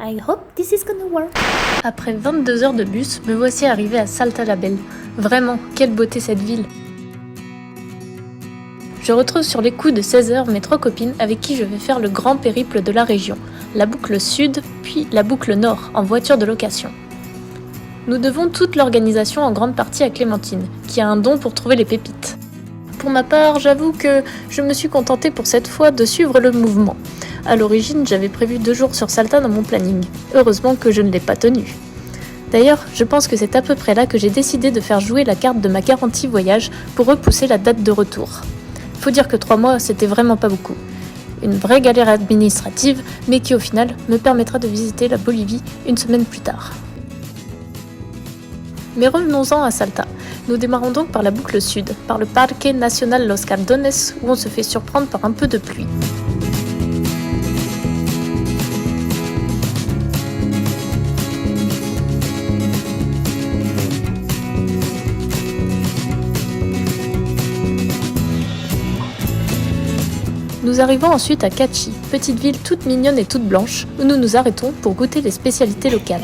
I hope this is gonna work. Après 22 heures de bus, me voici arrivé à Salta la Belle. Vraiment, quelle beauté cette ville! Je retrouve sur les coups de 16 heures mes 3 copines avec qui je vais faire le grand périple de la région, la boucle sud, puis la boucle nord, en voiture de location. Nous devons toute l'organisation en grande partie à Clémentine, qui a un don pour trouver les pépites. Pour ma part, j'avoue que je me suis contentée pour cette fois de suivre le mouvement. À l'origine, j'avais prévu 2 jours sur Salta dans mon planning. Heureusement que je ne l'ai pas tenu. D'ailleurs, je pense que c'est à peu près là que j'ai décidé de faire jouer la carte de ma garantie voyage pour repousser la date de retour. Faut dire que 3 mois, c'était vraiment pas beaucoup. Une vraie galère administrative, mais qui au final me permettra de visiter la Bolivie une semaine plus tard. Mais revenons-en à Salta. Nous démarrons donc par la boucle sud, par le Parque Nacional Los Cardones, où on se fait surprendre par un peu de pluie. Nous arrivons ensuite à Cachi, petite ville toute mignonne et toute blanche, où nous nous arrêtons pour goûter les spécialités locales.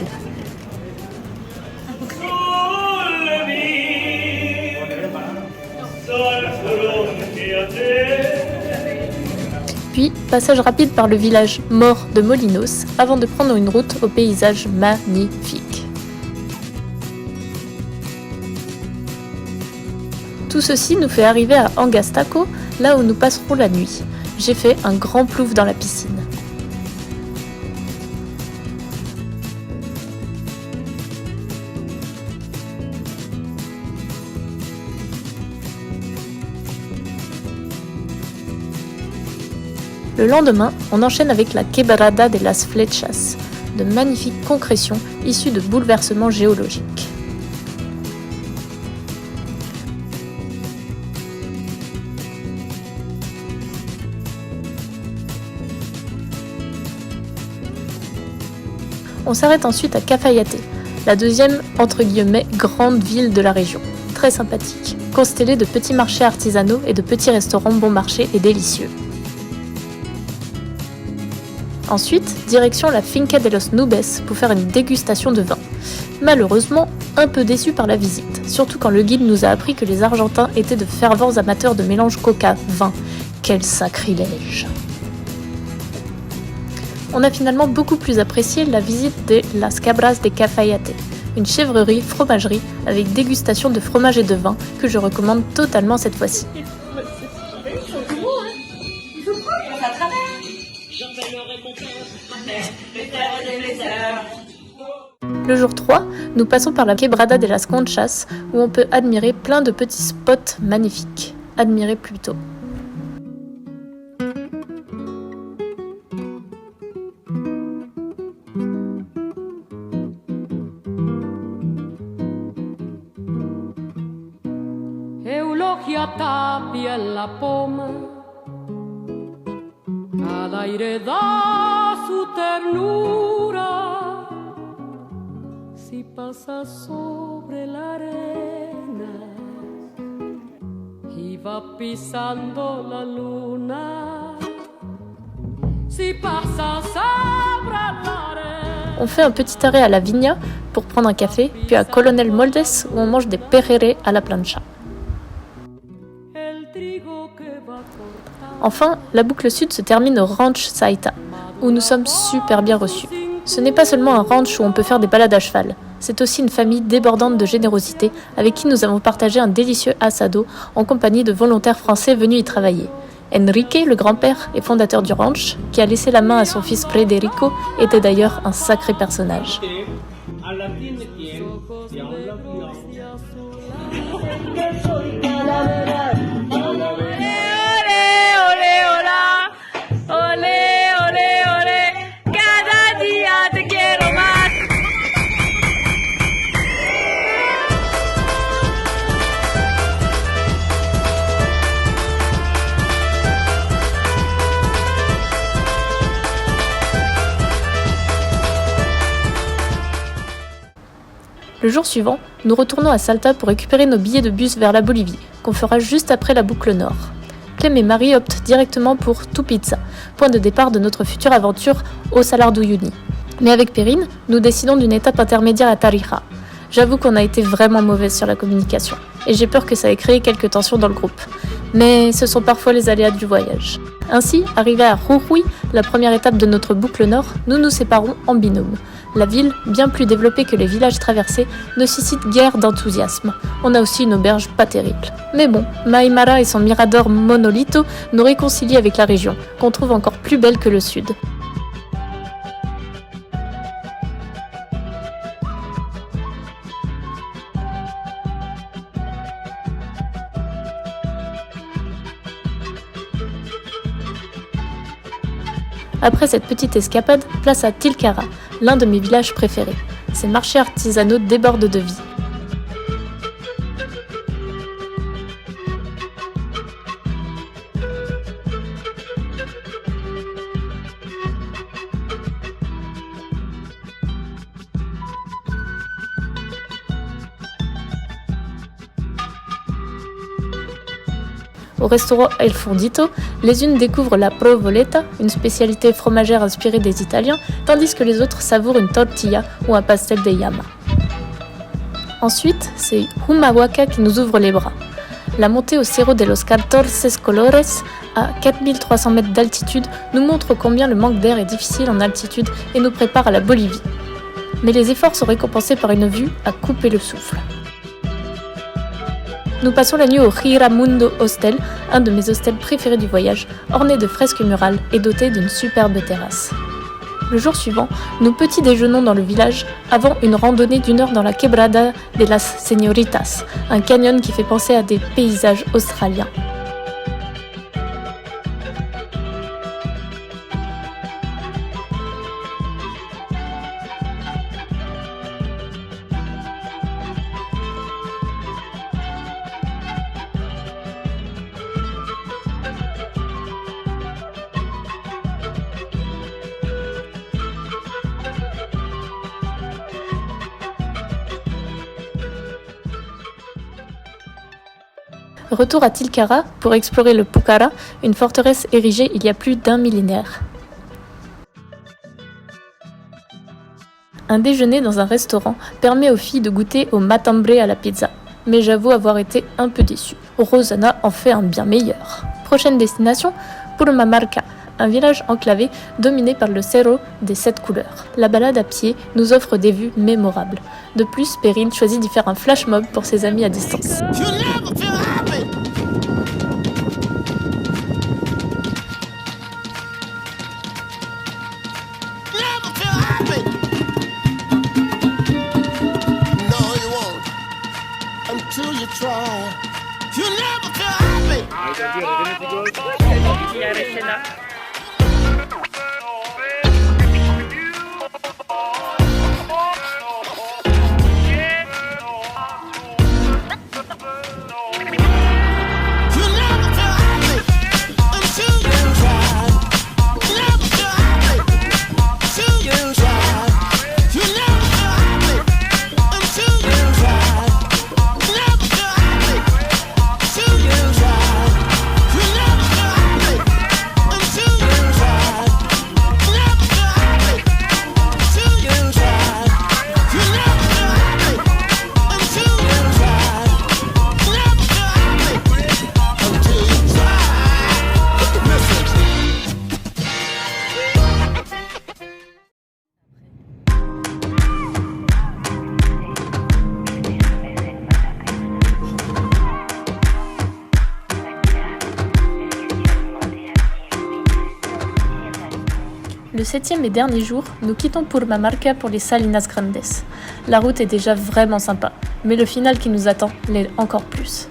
Puis, passage rapide par le village mort de Molinos, avant de prendre une route au paysage magnifique. Tout ceci nous fait arriver à Angastaco, là où nous passerons la nuit. J'ai fait un grand plouf dans la piscine. Le lendemain, on enchaîne avec la Quebrada de las Flechas, de magnifiques concrétions issues de bouleversements géologiques. On s'arrête ensuite à Cafayate, la deuxième entre guillemets grande ville de la région. Très sympathique, constellée de petits marchés artisanaux et de petits restaurants bon marché et délicieux. Ensuite, direction la Finca de los Nubes pour faire une dégustation de vin. Malheureusement, un peu déçu par la visite, surtout quand le guide nous a appris que les Argentins étaient de fervents amateurs de mélange coca-vin. Quel sacrilège! On a finalement beaucoup plus apprécié la visite de Las Cabras de Cafayate, une chèvrerie-fromagerie avec dégustation de fromage et de vin que je recommande totalement cette fois-ci. Le jour 3, nous passons par la Quebrada de las Conchas où on peut admirer plein de petits spots magnifiques. Admirer plutôt. Eulogia tapia en la poma, al aire da su ternura, si pasa sobre la arena y va pisando la luna, si pasa sobre la arena. On fait un petit arrêt à la Viña pour prendre un café, puis à Colonel Moldes où on mange des perrere à la plancha. Enfin, la boucle sud se termine au Ranch Saita, où nous sommes super bien reçus. Ce n'est pas seulement un ranch où on peut faire des balades à cheval, c'est aussi une famille débordante de générosité avec qui nous avons partagé un délicieux asado en compagnie de volontaires français venus y travailler. Enrique, le grand-père et fondateur du ranch, qui a laissé la main à son fils Federico, était d'ailleurs un sacré personnage. Le jour suivant, nous retournons à Salta pour récupérer nos billets de bus vers la Bolivie, qu'on fera juste après la boucle nord. Clem et Marie optent directement pour Tupizza, point de départ de notre future aventure au Salar d'Uyuni. Mais avec Perrine, nous décidons d'une étape intermédiaire à Tarija. J'avoue qu'on a été vraiment mauvaise sur la communication, et j'ai peur que ça ait créé quelques tensions dans le groupe. Mais ce sont parfois les aléas du voyage. Ainsi, arrivé à Jujuy, la première étape de notre boucle nord, nous nous séparons en binôme. La ville, bien plus développée que les villages traversés, ne suscite guère d'enthousiasme. On a aussi une auberge pas terrible. Mais bon, Maïmara et son mirador Monolito nous réconcilient avec la région, qu'on trouve encore plus belle que le sud. Après cette petite escapade, place à Tilcara, l'un de mes villages préférés. Ces marchés artisanaux débordent de vie. Au restaurant El Fondito, les unes découvrent la provoleta, une spécialité fromagère inspirée des Italiens, tandis que les autres savourent une tortilla ou un pastel de llama. Ensuite, c'est Humahuaca qui nous ouvre les bras. La montée au Cerro de los 14 Colores, à 4300 mètres d'altitude, nous montre combien le manque d'air est difficile en altitude et nous prépare à la Bolivie. Mais les efforts sont récompensés par une vue à couper le souffle. Nous passons la nuit au Giramundo Hostel, un de mes hostels préférés du voyage, orné de fresques murales et doté d'une superbe terrasse. Le jour suivant, nous petit déjeunons dans le village avant une randonnée d'1 heure dans la Quebrada de las Señoritas, un canyon qui fait penser à des paysages australiens. Retour à Tilcara pour explorer le Pucara, une forteresse érigée il y a plus d'1 millénaire. Un déjeuner dans un restaurant permet aux filles de goûter au matambre à la pizza, mais j'avoue avoir été un peu déçue. Rosana en fait un bien meilleur. Prochaine destination, Purmamarca, un village enclavé dominé par le Cerro des 7 couleurs. La balade à pied nous offre des vues mémorables. De plus, Perrine choisit d'y faire un flash mob pour ses amis à distance. Le 7e et dernier jour, nous quittons Purmamarca pour les Salinas Grandes. La route est déjà vraiment sympa, mais le final qui nous attend l'est encore plus.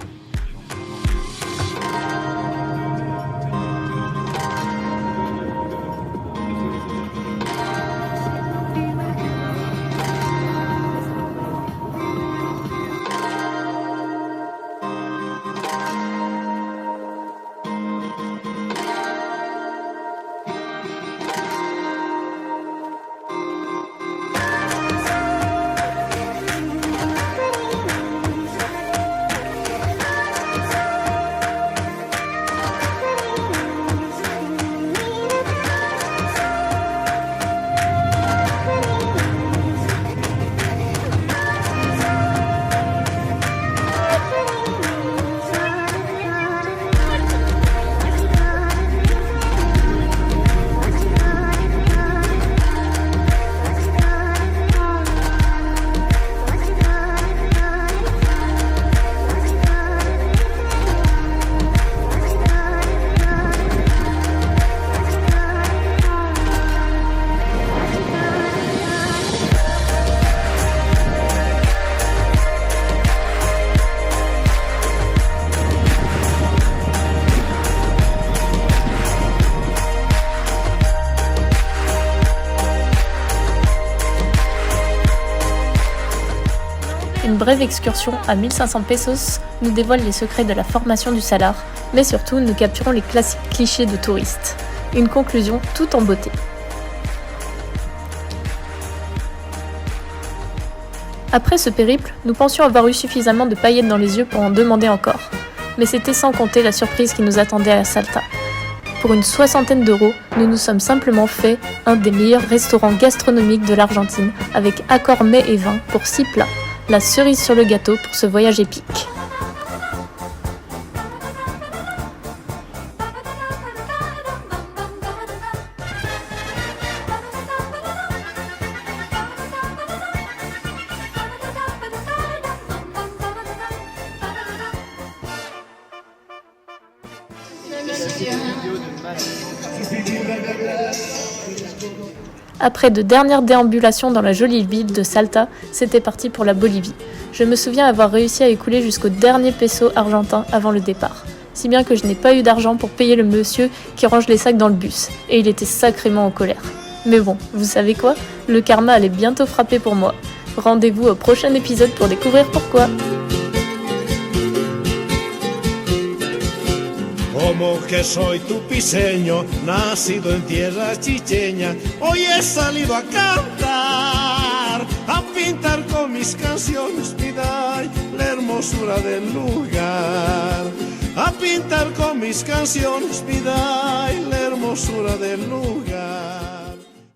Une brève excursion à 1500 pesos nous dévoile les secrets de la formation du salar, mais surtout nous capturons les classiques clichés de touristes. Une conclusion tout en beauté. Après ce périple, nous pensions avoir eu suffisamment de paillettes dans les yeux pour en demander encore. Mais c'était sans compter la surprise qui nous attendait à Salta. Pour une 60aine d'euros, nous nous sommes simplement fait un des meilleurs restaurants gastronomiques de l'Argentine, avec accord mets et vin pour 6 plats, la cerise sur le gâteau pour ce voyage épique. Après de dernières déambulations dans la jolie ville de Salta, c'était parti pour la Bolivie. Je me souviens avoir réussi à écouler jusqu'au dernier peso argentin avant le départ. Si bien que je n'ai pas eu d'argent pour payer le monsieur qui range les sacs dans le bus. Et il était sacrément en colère. Mais bon, vous savez quoi ? Le karma allait bientôt frapper pour moi. Rendez-vous au prochain épisode pour découvrir pourquoi. Como que soy tu piseño, nacido en tierra chicheña, hoy he salido a cantar, a pintar con mis canciones, vida, la hermosura del lugar. A pintar con mis canciones, vida, la hermosura del lugar.